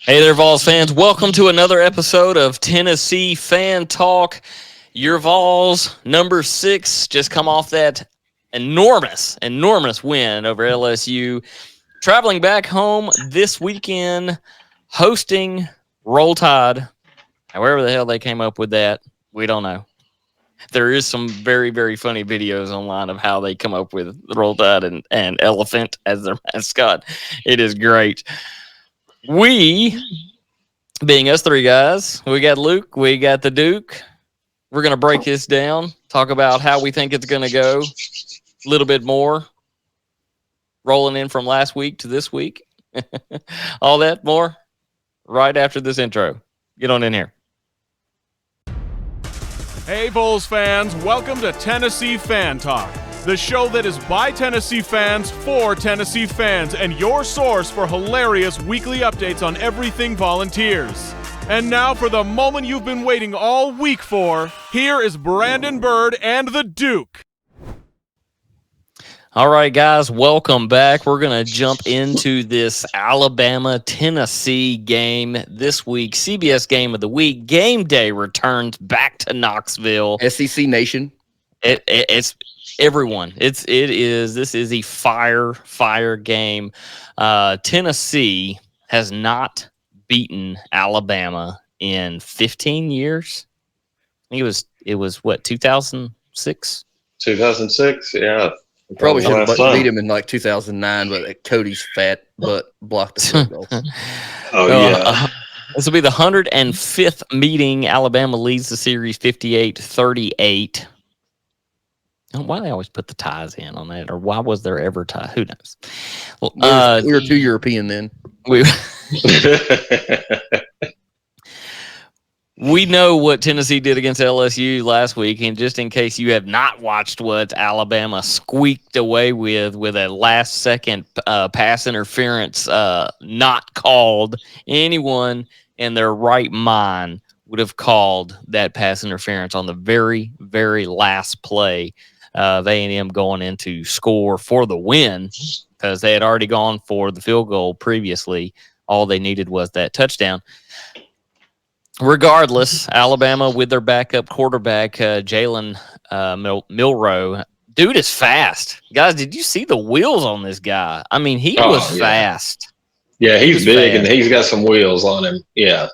Hey there, VOLS fans. Welcome to another episode of Tennessee Fan Talk. Your VOLS, number 6, just come off that enormous win over LSU. Traveling back home this weekend, hosting Roll Tide. However the hell they came up with that, we don't know. There is some very, very funny videos online of how they come up with Roll Tide and Elephant as their mascot. It is great. We, being us three guys, we got Luke, we got the Duke. We're going to break this down, talk about how we think it's going to go, a little bit more, rolling in from last week to this week. All that more right after this intro. Get on in here. Hey, VOLS fans, welcome to Tennessee Fan Talk, the show that is by Tennessee fans for Tennessee fans and your source for hilarious weekly updates on everything Volunteers. And now for the moment you've been waiting all week for, here is Brandon Bird and the Duke. All right, guys, welcome back. We're going to jump into this Alabama-Tennessee game this week. CBS Game of the Week. Game day returns back to Knoxville. SEC Nation. It's everyone. This is a fire game. Tennessee has not beaten Alabama in 15 years. I think it was what, 2006? 2006, yeah. Probably should have beat him in like 2009, but Cody's fat butt blocked the field goal. Yeah. This will be the 105th meeting. Alabama leads the series 58-38. Why do they always put the ties in on that? Or why was there ever tie? Who knows? Well, we were too European then. We know what Tennessee did against LSU last week, and just in case you have not watched what Alabama squeaked away with a last-second pass interference not called, anyone in their right mind would have called that pass interference on the very, very last play of A&M going in to score for the win, because they had already gone for the field goal previously. All they needed was that touchdown. Regardless, Alabama with their backup quarterback, Jalen Milroe. Dude is fast. Guys, did you see the wheels on this guy? I mean, he was fast. Yeah, he's big fast. And he's got some wheels on him. Yeah.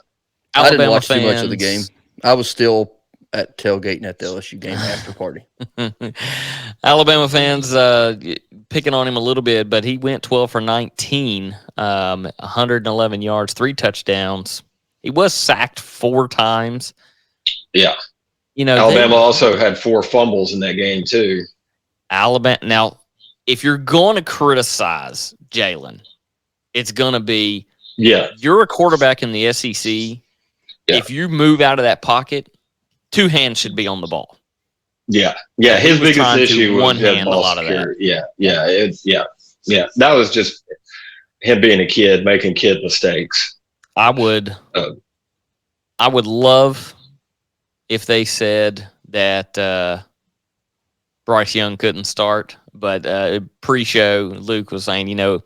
I didn't watch too much of the game. I was still at tailgating at the LSU game after party. Alabama fans picking on him a little bit, but he went 12 for 19, 111 yards, 3 touchdowns. He was sacked 4 times. Yeah. Alabama also had 4 fumbles in that game too. Alabama. Now, if you're going to criticize Jalen, it's going to be, you're a quarterback in the SEC. Yeah. If you move out of that pocket, 2 hands should be on the ball. Yeah. Yeah. His biggest issue was one hand a lot of that. Yeah. That was just him being a kid, making kid mistakes. I would love if they said that Bryce Young couldn't start, but pre-show Luke was saying,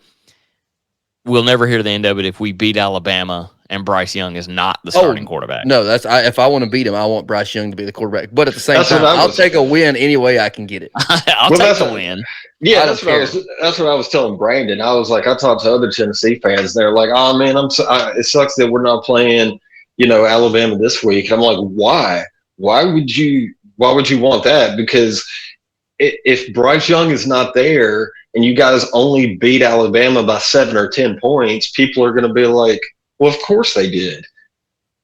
we'll never hear the end of it if we beat Alabama and Bryce Young is not the starting quarterback. No, if I want to beat him, I want Bryce Young to be the quarterback. But at the same time, I'll take a win any way I can get it. I'll take the win. Yeah, that's what I was telling Brandon. I was like, I talked to other Tennessee fans. They're like, "Oh man, it sucks that we're not playing, Alabama this week." I'm like, why? Why would you want that? Because if Bryce Young is not there and you guys only beat Alabama by 7 or 10 points, people are going to be like, well, of course they did.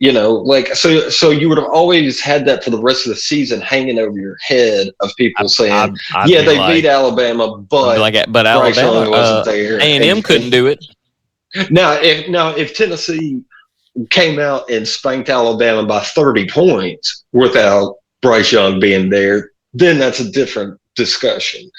So you would have always had that for the rest of the season hanging over your head of people saying, they beat Alabama, but Alabama wasn't there. A&M couldn't do it. Now, if Tennessee came out and spanked Alabama by 30 points without Bryce Young being there, then that's a different discussion.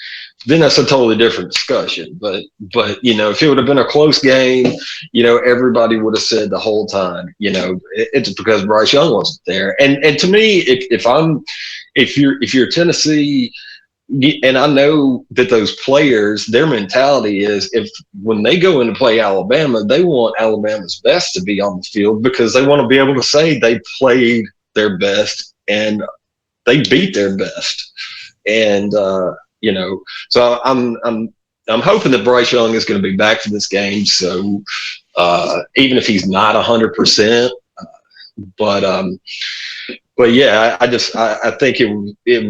Then that's a totally different discussion. But if it would have been a close game, everybody would have said the whole time, it's because Bryce Young wasn't there. And to me, if you're Tennessee, and I know that those players, their mentality is when they go in to play Alabama, they want Alabama's best to be on the field because they want to be able to say they played their best and they beat their best. And, so I'm hoping that Bryce Young is going to be back for this game. So even if he's not 100%, but yeah, I think it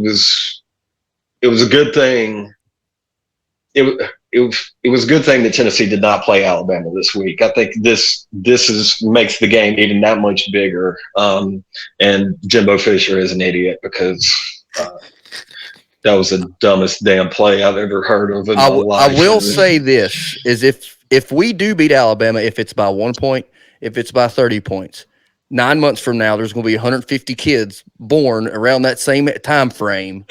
was a good thing. It was a good thing that Tennessee did not play Alabama this week. I think this makes the game even that much bigger. And Jimbo Fisher is an idiot because that was the dumbest damn play I've ever heard of in my life. I will say this is if we do beat Alabama, if it's by 1 point, if it's by 30 points, 9 months from now, there's going to be 150 kids born around that same time frame,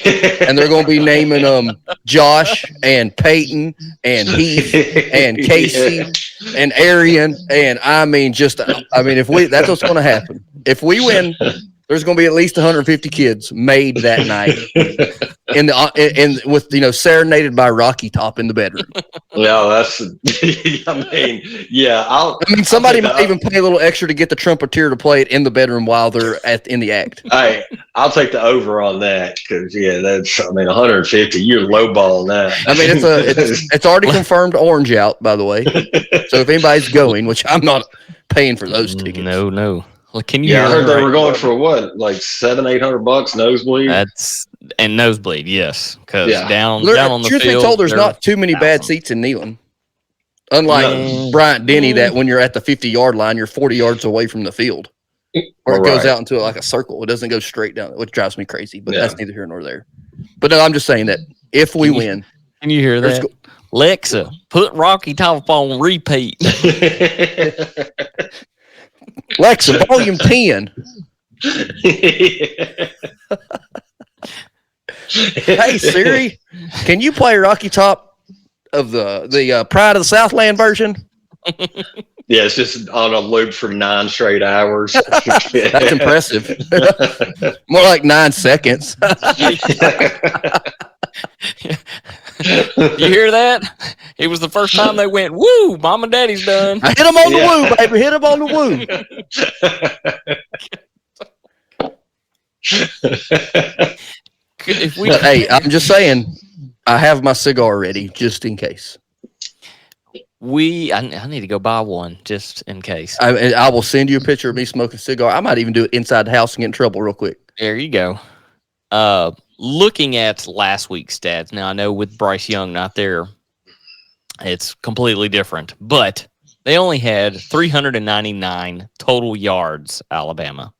and they're going to be naming them Josh and Peyton and Heath and Casey and Arian, and if that's what's going to happen. If we win, there's going to be at least 150 kids made that night, with serenaded by Rocky Top in the bedroom. No, that's. Somebody might even pay a little extra to get the trumpeter to play it in the bedroom while they're in the act. Hey, I'll take the over on that because that's. 150. You're lowballing that. It's already confirmed orange out, by the way. So if anybody's going, which I'm not paying for those tickets. No. Well, can you? Yeah, I heard they were going for what, like $700-800 nosebleed. And nosebleed, yes, because down on the field. Truth be told, there's not too many bad seats in Neyland. Unlike Bryant Denny, that when you're at the 50-yard line, you're 40 yards away from the field, or it goes out into like a circle. It doesn't go straight down, which drives me crazy. But that's neither here nor there. But no, I'm just saying that if we win, can you hear that? Lexa, put Rocky Top on repeat. Lexa, volume 10. Hey Siri, can you play Rocky Top of the Pride of the Southland version? Yeah, it's just on a loop for 9 straight hours. That's impressive. More like 9 seconds. You hear that? It was the first time they went, woo, Mom and Daddy's done. I hit him on the woo, baby. Hit him on the woo. Hey, I'm just saying, I have my cigar ready just in case. I need to go buy one just in case. I will send you a picture of me smoking a cigar. I might even do it inside the house and get in trouble real quick. There you go. Looking at last week's stats, now I know with Bryce Young not there, it's completely different, but they only had 399 total yards, Alabama.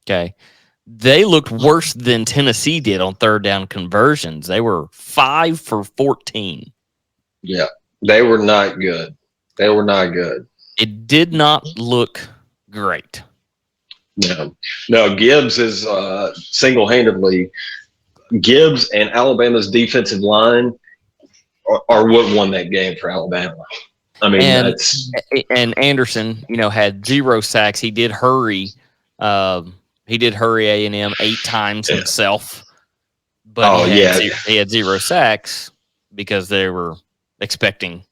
Okay. They looked worse than Tennessee did on third down conversions. They were 5 for 14. Yeah, they were not good. It did not look great. No, Gibbs is single-handedly. Gibbs and Alabama's defensive line are what won that game for Alabama. And Anderson, had 0 sacks. He did hurry. He did hurry A&M 8 times himself, but he had 0 sacks because they were expecting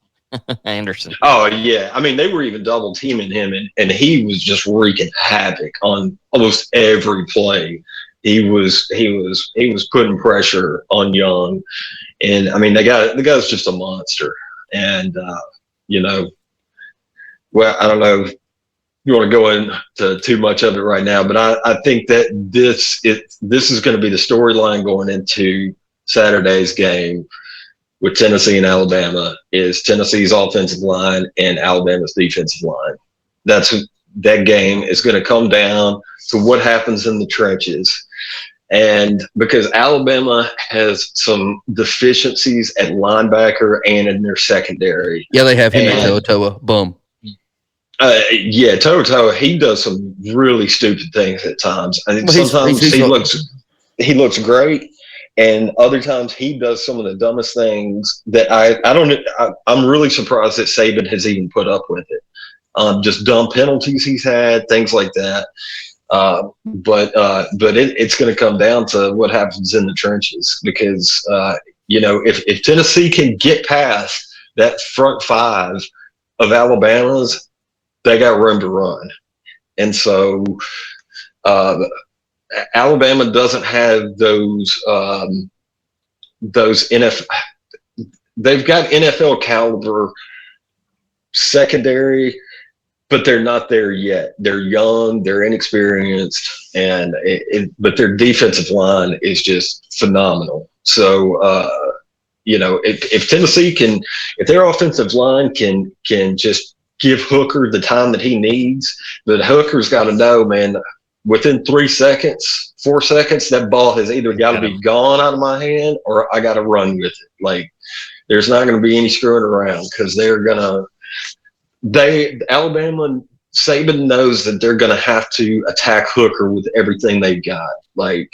Anderson. Oh yeah, they were even double teaming him, and he was just wreaking havoc on almost every play. He was putting pressure on Young, and the guy's just a monster. And well, I don't know if you want to go into too much of it right now, but I think that this is going to be the storyline going into Saturday's game with Tennessee and Alabama is Tennessee's offensive line and Alabama's defensive line. That game is going to come down to what happens in the trenches. And because Alabama has some deficiencies at linebacker and in their secondary. Yeah, they have him at Toa. Boom. Toa, he does some really stupid things at times. Sometimes he looks great, and other times he does some of the dumbest things that I'm really surprised that Saban has even put up with it. Just dumb penalties he's had, things like that. It's going to come down to what happens in the trenches because if Tennessee can get past that front five of Alabama's, they got room to run, and so Alabama doesn't have those NFL. They've got NFL caliber secondary, but they're not there yet. They're young, they're inexperienced, but their defensive line is just phenomenal. So, if Tennessee if their offensive line can just give Hooker the time that he needs, but Hooker's got to know, man, within 4 seconds, that ball has either got to be gone out of my hand or I got to run with it. Like, there's not going to be any screwing around because Alabama, Saban knows that they're going to have to attack Hooker with everything they've got. Like,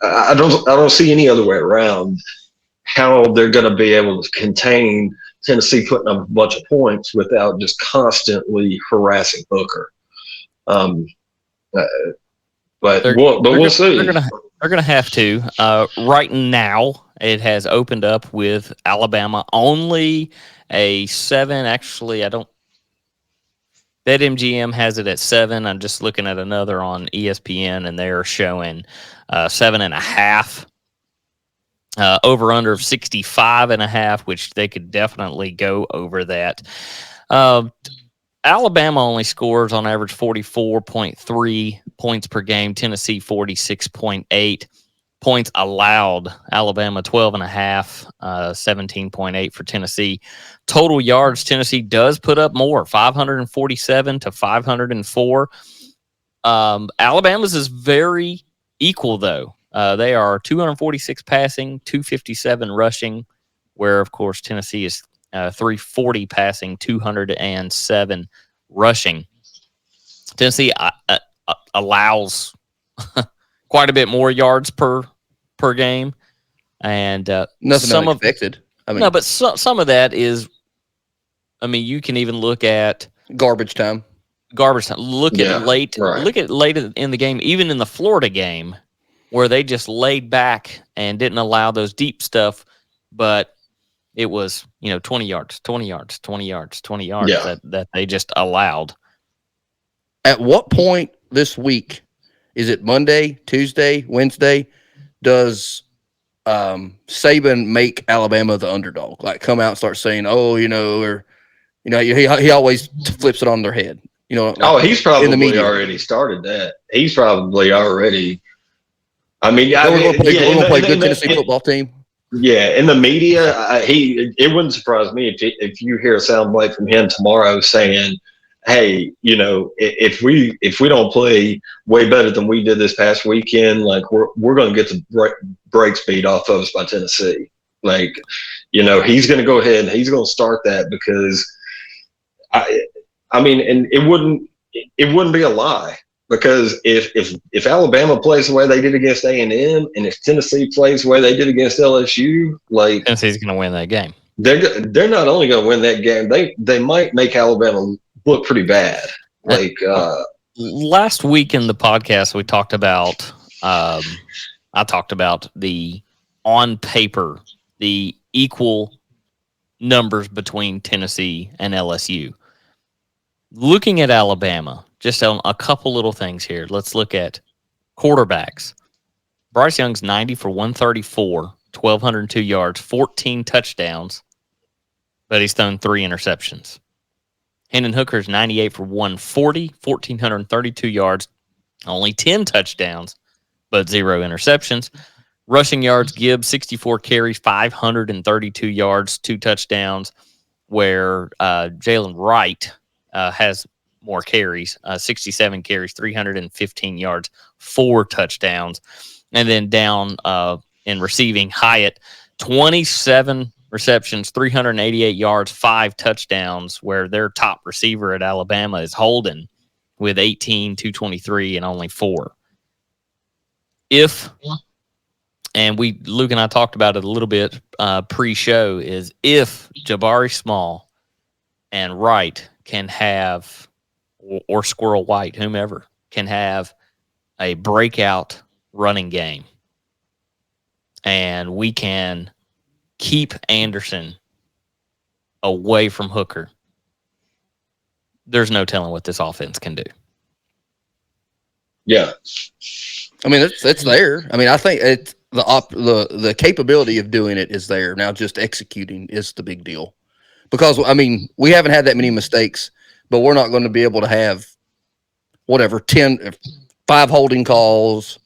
I don't see any other way around how they're going to be able to contain Tennessee putting up a bunch of points without just constantly harassing Hooker. We'll see. They're gonna have to. Right now, it has opened up with Alabama only a 7. Actually, I don't. BetMGM has it at 7. I'm just looking at another on ESPN, and they're showing 7.5. Over under of 65.5, which they could definitely go over that. Alabama only scores on average 44.3 points per game. Tennessee 46.8 points allowed. Alabama 12.5, 17.8 for Tennessee. Total yards, Tennessee does put up more, 547 to 504. Alabama's is very equal though. They are 246 passing, 257 rushing, where of course Tennessee is 340 passing, 207 rushing. Tennessee allows quite a bit more yards per game, and nothing unexpected. Some of that is, you can even look at garbage time. Look at late in the game, even in the Florida game, where they just laid back and didn't allow those deep stuff, but it was, 20 yards that they just allowed. At what point this week, is it Monday, Tuesday, Wednesday, does Saban make Alabama the underdog? Like, come out and start saying, he always flips it on their head. He's probably already started that. He's probably already. We're going to play a good Tennessee football team. Yeah, in the media, it wouldn't surprise me if you hear a soundbite from him tomorrow saying, "Hey, if we don't play way better than we did this past weekend, like we're going to get the brakes beat off of us by Tennessee." Like, he's going to go ahead and he's going to start that because, and it wouldn't be a lie. Because if Alabama plays the way they did against A&M, and if Tennessee plays the way they did against LSU, like, Tennessee's going to win that game. They're not only going to win that game, they might make Alabama look pretty bad. Like last week in the podcast, we talked about I talked about the on paper the equal numbers between Tennessee and LSU. Looking at Alabama. Just on a couple little things here. Let's look at quarterbacks. Bryce Young's 90 for 134, 1,202 yards, 14 touchdowns, but he's thrown 3 interceptions. Hendon Hooker's 98 for 140, 1,432 yards, only 10 touchdowns, but 0 interceptions. Rushing yards, Gibbs, 64 carries, 532 yards, 2 touchdowns, where Jalen Wright has more carries, 67 carries, 315 yards, 4 touchdowns. And then down in receiving, Hyatt, 27 receptions, 388 yards, 5 touchdowns, where their top receiver at Alabama is Holden with 18, 223, and only 4. And Luke and I talked about it a little bit pre-show, is if Jabari Small and Wright can have, or Squirrel White, whomever, can have a breakout running game and we can keep Anderson away from Hooker, there's no telling what this offense can do. Yeah. I mean, it's there. I mean, I think it's the capability of doing it is there. Now just executing is the big deal. Because, I mean, we haven't had that many mistakes, but we're not going to be able to have whatever 5 holding calls,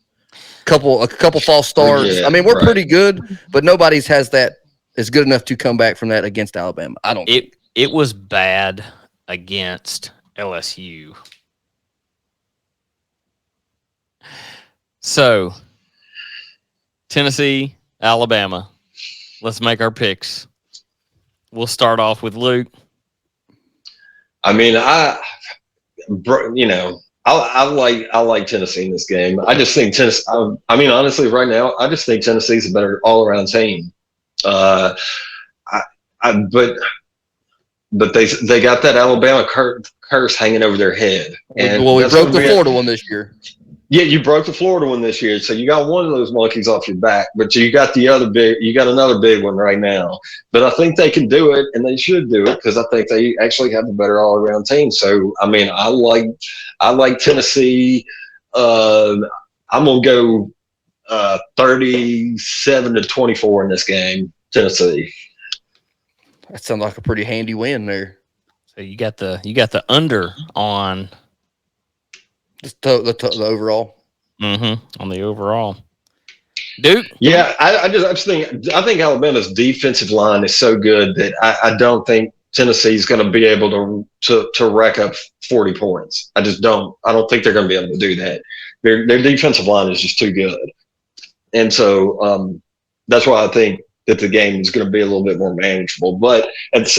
a couple false starts. Yeah, I mean, we're right. pretty good, but nobody's has that is good enough to come back from that against Alabama. I don't think. It was bad against LSU. So, Tennessee, Alabama. Let's make our picks. We'll start off with Luke. I mean, I like Tennessee in this game. I just think Tennessee. I mean, honestly, right now, I just think Tennessee's a better all-around team. But they got that Alabama curse hanging over their head. And well, we broke the Florida one this year. Yeah, you broke the Florida one this year, so you got one of those monkeys off your back, but you got another big one right now. But I think they can do it, and they should do it because I think they actually have a better all-around team. So, I mean, I like Tennessee. I'm gonna go 37-24 in this game, Tennessee. That sounds like a pretty handy win there. So you got the under on the overall. On the overall. Duke? Yeah, I think Alabama's defensive line is so good that I don't think Tennessee's going to be able to rack up 40 points. I don't think they're going to be able to do that. Their defensive line is just too good. And so that's why I think that the game is going to be a little bit more manageable. But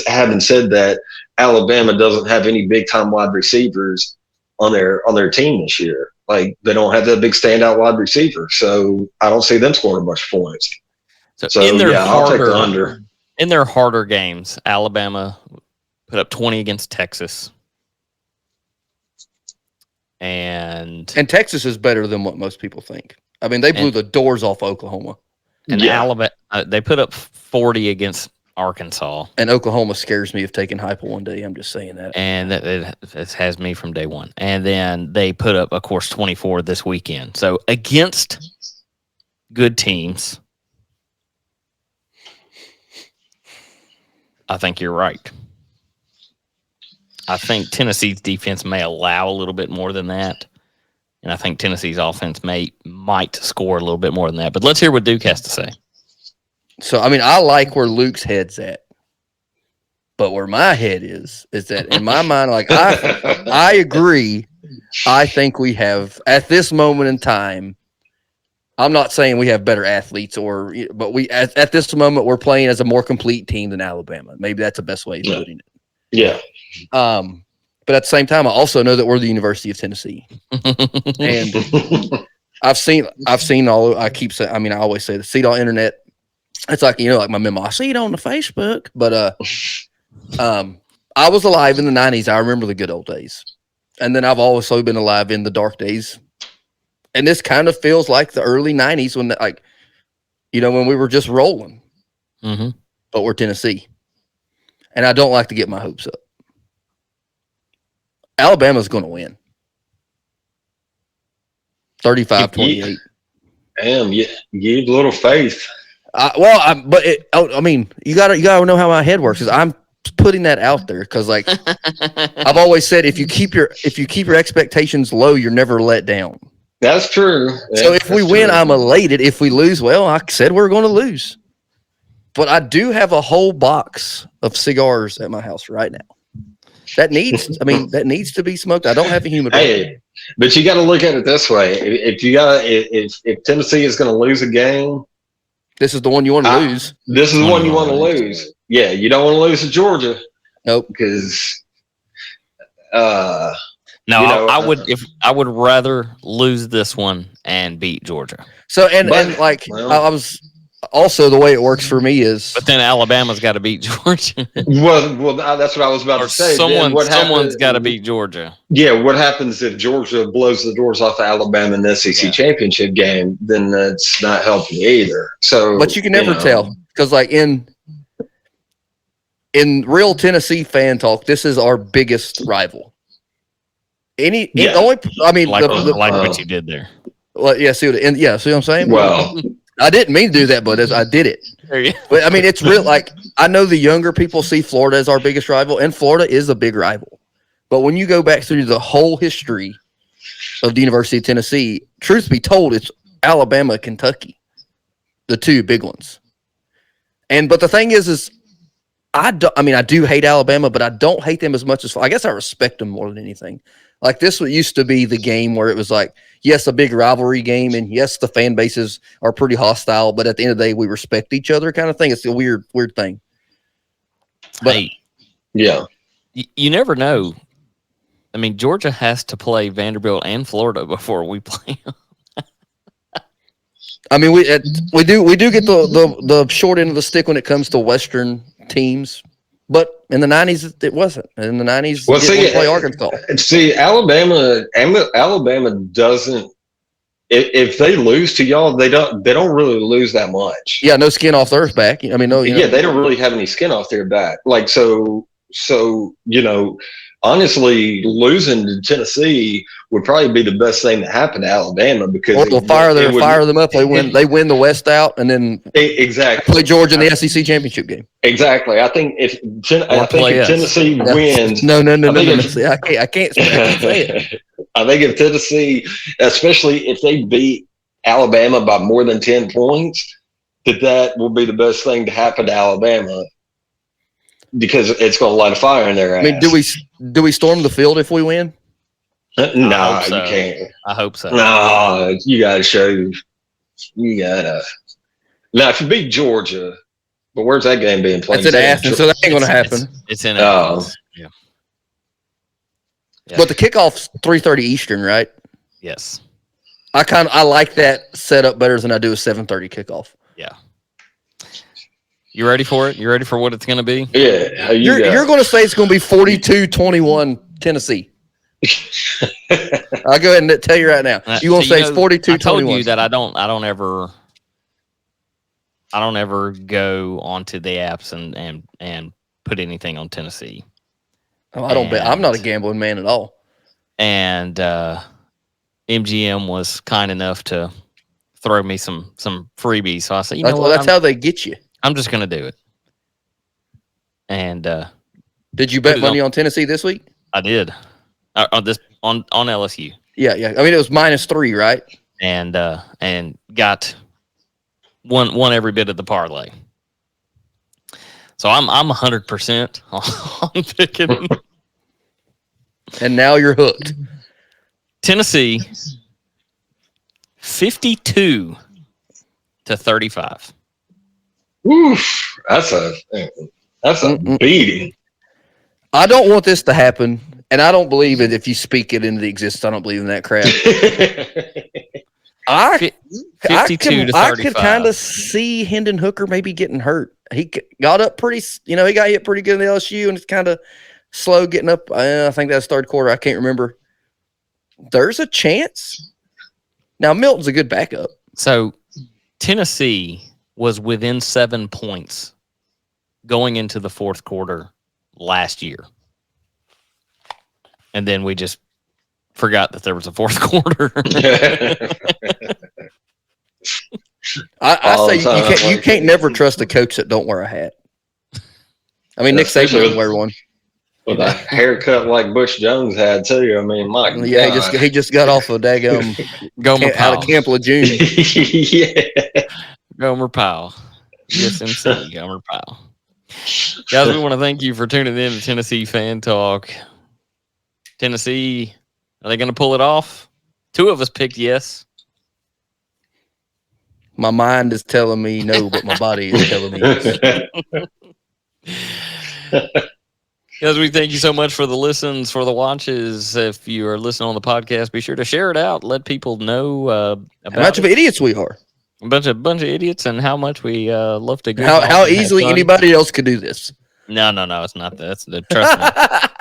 having said that, Alabama doesn't have any big-time wide receivers on their team this year. Like, they don't have that big standout wide receiver, so I don't see them scoring much points. So in their I'll take the under. In their harder games, Alabama put up 20 against Texas. And Texas is better than what most people think. I mean, they blew the doors off Oklahoma. And Alabama, they put up 40 against Arkansas. And Oklahoma scares me of taking Heupel one day. I'm just saying that. And it has me from day one. And then they put up, of course, 24 this weekend. So against good teams, I think you're right. I think Tennessee's defense may allow a little bit more than that. And I think Tennessee's offense might score a little bit more than that. But let's hear what Duke has to say. So, I mean, I like where Luke's head's at. But where my head is that in my mind, like, I agree. I think we have, at this moment in time, I'm not saying we have better athletes but we at this moment, we're playing as a more complete team than Alabama. Maybe that's the best way of putting it. Yeah. But at the same time, I also know that we're the University of Tennessee. And I've seen all, I keep saying, I mean, I always say see it on internet. It's like, like my memo, I see it on the Facebook, but, I was alive in the 90s. I remember the good old days. And then I've also been alive in the dark days. And this kind of feels like the early 90s when when we were just rolling, but we're Tennessee. And I don't like to get my hopes up. Alabama's going to win. 35-28. Damn, you give a little faith. I mean, you gotta know how my head works. Is I'm putting that out there because, like, I've always said, if you keep your expectations low, you're never let down. That's true. So if we win, I'm elated. If we lose, well, I said we're going to lose. But I do have a whole box of cigars at my house right now. That needs to be smoked. I don't have a humidor. Hey, but you got to look at it this way: if Tennessee is going to lose a game, this is the one you want to lose. This is the one you want to lose. Yeah, you don't want to lose to Georgia. Nope. Because I would rather lose this one and beat Georgia. So I Also, the way it works for me is But then Alabama's got to beat Georgia. Well, that's what I was about Or to say. someone's got to beat Georgia. Yeah, what happens if Georgia blows the doors off Alabama in the SEC championship game? Then that's not helping either. So, but you can never tell because, like in real Tennessee fan talk, this is our biggest rival. Like what you did there. Well, yeah, see what I'm saying? Well, I didn't mean to do that, but I did it. But I mean, it's real. Like I know the younger people see Florida as our biggest rival, and Florida is a big rival. But when you go back through the whole history of the University of Tennessee, truth be told, it's Alabama, Kentucky, the two big ones. But the thing is I do hate Alabama, but I don't hate them as much as I guess I respect them more than anything. Like this used to be the game where it was like, yes, a big rivalry game, and yes, the fan bases are pretty hostile, but at the end of the day, we respect each other kind of thing. It's a weird thing. But hey, yeah, you never know. I mean, Georgia has to play Vanderbilt and Florida before we play them. I mean, we do get the short end of the stick when it comes to Western teams. But in the 90s, it wasn't. In the 90s, well, you play Arkansas. See, Alabama doesn't. If they lose to y'all, they don't really lose that much. Yeah, no skin off their back. I mean, no. Yeah, they don't really have any skin off their back. Like so honestly, losing to Tennessee would probably be the best thing to happen to Alabama because they'll fire them up. They win the West out, and then exactly play Georgia in the SEC championship game. Exactly. I think if Tennessee wins, no. I can't say it. I think if Tennessee, especially if they beat Alabama by more than 10 points, that will be the best thing to happen to Alabama. Because it's going to light a fire in their ass. I mean, do we storm the field if we win? No, you can't. I hope so. No, you got to show. You got to. Now, if you beat Georgia, but where's that game being played? It's in Athens, so that ain't going to happen. It's in Athens. Yeah. But the kickoff's 3:30 Eastern, right? Yes. I like that setup better than I do a 7:30 kickoff. Yeah. You ready for it? You ready for what it's going to be? Yeah. You're going to say it's going to be 42-21 Tennessee. I'll go ahead and tell you right now. You're going to say it's 42-21. I told you that I don't ever go onto the apps and put anything on Tennessee. Oh, I don't bet. I'm not a gambling man at all. And MGM was kind enough to throw me some freebies. So I said, that's how they get you. I'm just going to do it. And did you bet money on Tennessee this week? I did. On LSU. Yeah. I mean, it was -3, right? And got won every bit of the parlay. So I'm 100% on picking. And now you're hooked. Tennessee 52-35. Oof, that's a beating. I don't want this to happen, and I don't believe it. If you speak it into the existence, I don't believe in that crap. 52-35. I could kind of see Hendon Hooker maybe getting hurt. He got up he got hit pretty good in the LSU, and it's kind of slow getting up. I think that's third quarter. I can't remember. There's a chance. Now, Milton's a good backup. So, Tennessee was within 7 points going into the fourth quarter last year. And then we just forgot that there was a fourth quarter. I say you can't never trust a coach that don't wear a hat. I mean, Nick Saban doesn't wear one. With a haircut like Butch Jones had too. I mean, my God. He just got off of daggum out of Camp Lejeune. Yeah, Gomer Powell, USMC, Gomer Powell. Guys, we want to thank you for tuning in to Tennessee Fan Talk. Tennessee, are they going to pull it off? 2 of us picked yes. My mind is telling me no, but my body is telling me yes. Guys, we thank you so much for the listens, for the watches. If you are listening on the podcast, be sure to share it out. Let people know about how much of idiots we are. A bunch of idiots, and how much we love to go. How easily anybody else could do this. No, it's not. That's the trust me.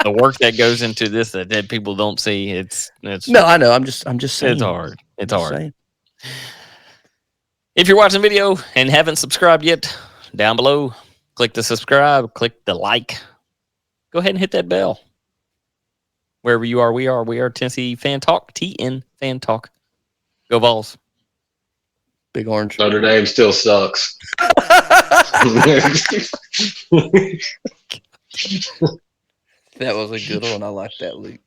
The work that goes into this that people don't see. It's No, I know. I'm just saying. It's hard. It's hard. Saying. If you're watching the video and haven't subscribed yet, down below, click the subscribe, click the like. Go ahead and hit that bell. Wherever you are, we are Tennessee Fan Talk, TN Fan Talk. Go Vols. Big Orange. Notre Dame still sucks. That was a good one. I like that, Luke.